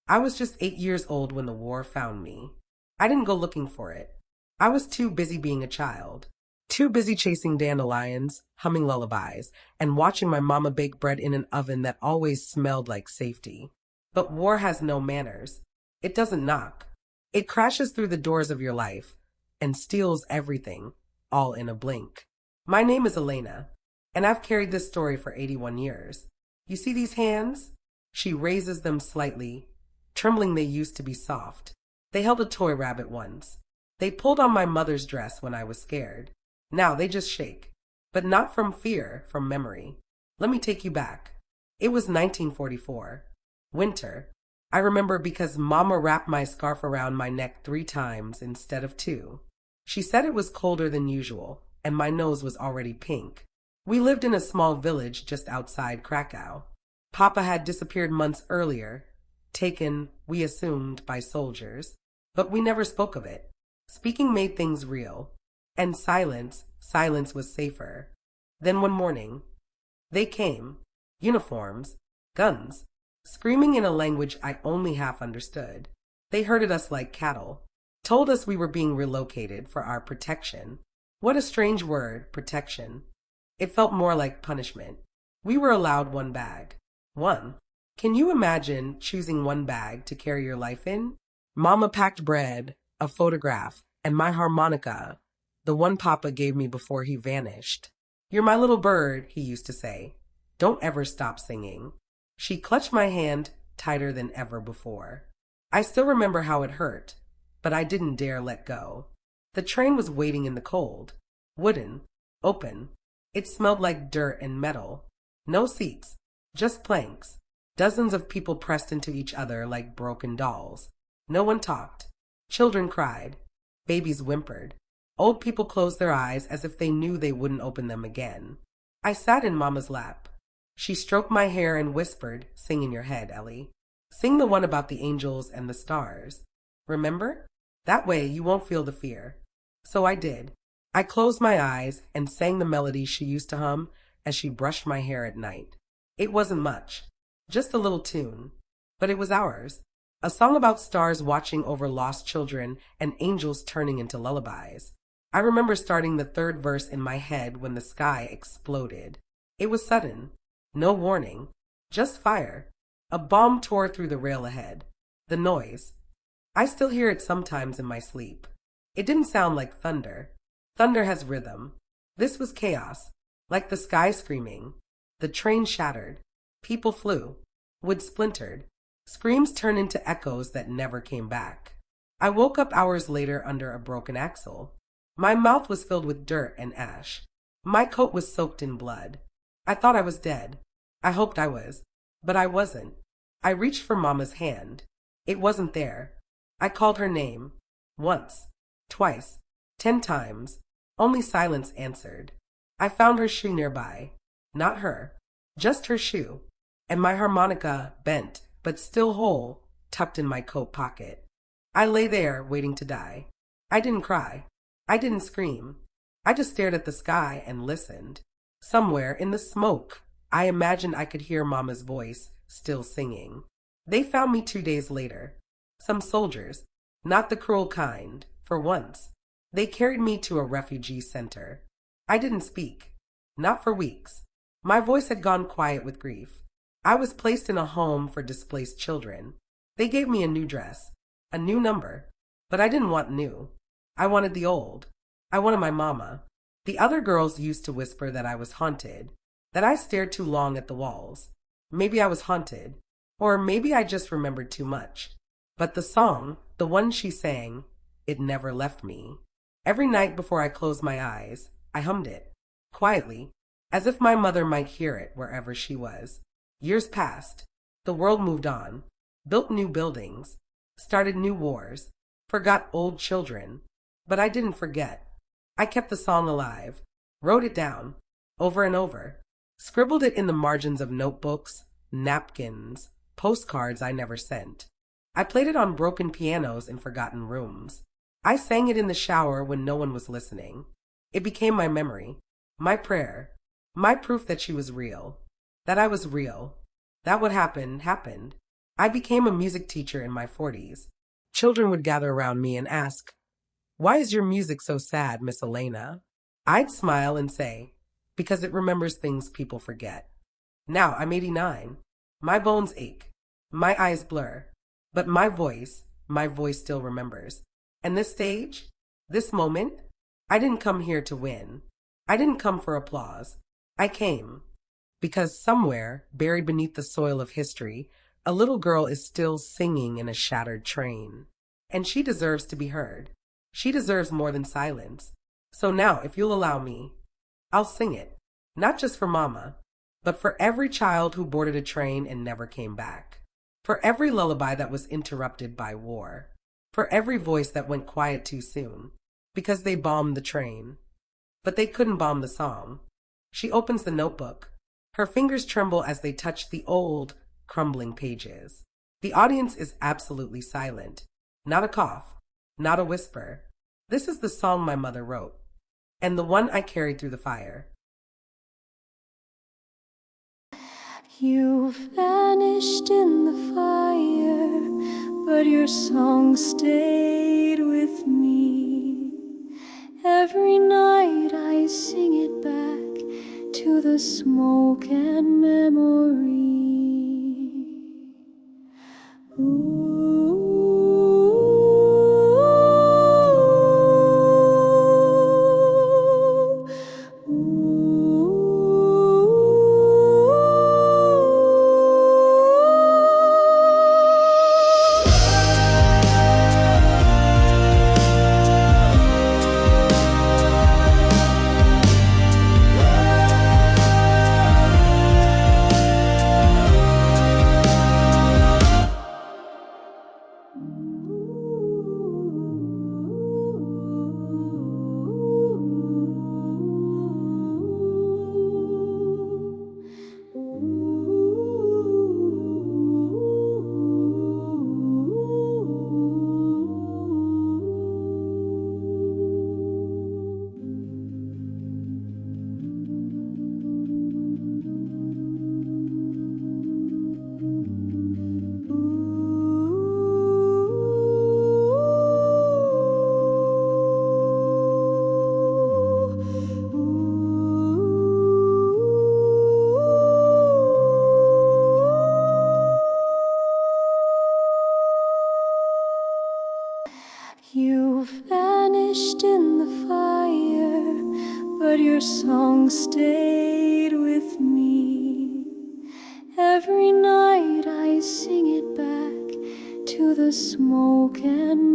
I was just 8 years old when the war found me. I didn't go looking for it. I was too busy being a child. Too busy chasing dandelions, humming lullabies, and watching my mama bake bread in an oven that always smelled like safety. But war has no manners. It doesn't knock. It crashes through the doors of your life and steals everything, all in a blink. My name is Elena, and I've carried this story for 81 years. You see these hands? She raises them slightly. Trembling, they used to be soft. They held a toy rabbit once. They pulled on my mother's dress when I was scared. Now they just shake. But not from fear, from memory. Let me take you back. It was 1944. Winter. I remember because Mama wrapped my scarf around my neck 3 times instead of 2. She said it was colder than usual, and my nose was already pink. We lived in a small village just outside Krakow. Papa had disappeared months earlier, taken, we assumed, by soldiers. But we never spoke of it. Speaking made things real. And silence was safer. Then one morning, they came. Uniforms, guns, screaming in a language I only half understood. They herded us like cattle, told us we were being relocated for our protection. What a strange word, protection. It felt more like punishment. We were allowed one bag. One. Can you imagine choosing one bag to carry your life in? Mama packed bread, a photograph, and my harmonica, the one Papa gave me before he vanished. You're my little bird, he used to say. Don't ever stop singing. She clutched my hand tighter than ever before. I still remember how it hurt, but I didn't dare let go. The train was waiting in the cold. Wooden. Open. It smelled like dirt and metal. No seats, just planks. Dozens of people pressed into each other like broken dolls. No one talked. Children cried. Babies whimpered. Old people closed their eyes as if they knew they wouldn't open them again. I sat in Mama's lap. She stroked my hair and whispered, "Sing in your head, Ellie. Sing the one about the angels and the stars. Remember? That way you won't feel the fear." So I did. I closed my eyes and sang the melody she used to hum as she brushed my hair at night. It wasn't much, just a little tune, but it was ours. A song about stars watching over lost children and angels turning into lullabies. I remember starting the third verse in my head when the sky exploded. It was sudden. No warning. Just fire. A bomb tore through the rail ahead. The noise. I still hear it sometimes in my sleep. It didn't sound like thunder. Thunder has rhythm. This was chaos. Like the sky screaming. The train shattered. People flew. Wood splintered. Screams turned into echoes that never came back. I woke up hours later under a broken axle. My mouth was filled with dirt and ash. My coat was soaked in blood. I thought I was dead. I hoped I was. But I wasn't. I reached for Mama's hand. It wasn't there. I called her name. Once. Twice. 10 times. Only silence answered. I found her shoe nearby. Not her. Just her shoe. And my harmonica, bent, but still whole, tucked in my coat pocket. I lay there, waiting to die. I didn't cry. I didn't scream. I just stared at the sky and listened. Somewhere in the smoke, I imagined I could hear Mama's voice, still singing. They found me 2 days later. Some soldiers, not the cruel kind, for once. They carried me to a refugee center. I didn't speak. Not for weeks. My voice had gone quiet with grief. I was placed in a home for displaced children. They gave me a new dress, a new number. But I didn't want new. I wanted the old. I wanted my mama. The other girls used to whisper that I was haunted, that I stared too long at the walls. Maybe I was haunted, or maybe I just remembered too much. But the song, the one she sang, it never left me. Every night before I closed my eyes, I hummed it, quietly, as if my mother might hear it wherever she was. Years passed. The world moved on, built new buildings, started new wars, forgot old children. But I didn't forget. I kept the song alive, wrote it down, over and over, scribbled it in the margins of notebooks, napkins, postcards I never sent. I played it on broken pianos in forgotten rooms. I sang it in the shower when no one was listening. It became my memory, my prayer, my proof that she was real, that I was real, that what happened, happened. I became a music teacher in my 40s. Children would gather around me and ask, "Why is your music so sad, Miss Elena?" I'd smile and say, "Because it remembers things people forget." Now I'm 89. My bones ache. My eyes blur. But my voice still remembers. And this stage, this moment, I didn't come here to win. I didn't come for applause. I came because somewhere, buried beneath the soil of history, a little girl is still singing in a shattered train. And she deserves to be heard. She deserves more than silence. So now, if you'll allow me, I'll sing it. Not just for Mama, but for every child who boarded a train and never came back. For every lullaby that was interrupted by war. For every voice that went quiet too soon. Because they bombed the train. But they couldn't bomb the song. She opens the notebook. Her fingers tremble as they touch the old, crumbling pages. The audience is absolutely silent. Not a cough. Not a whisper. This is the song my mother wrote. And the one I carried through the fire. You vanished in the fire, but your song stayed with me. Every night I sing it back to the smoke and memory. You vanished in the fire, but your song stayed with me. Every night I sing it back to the smoke and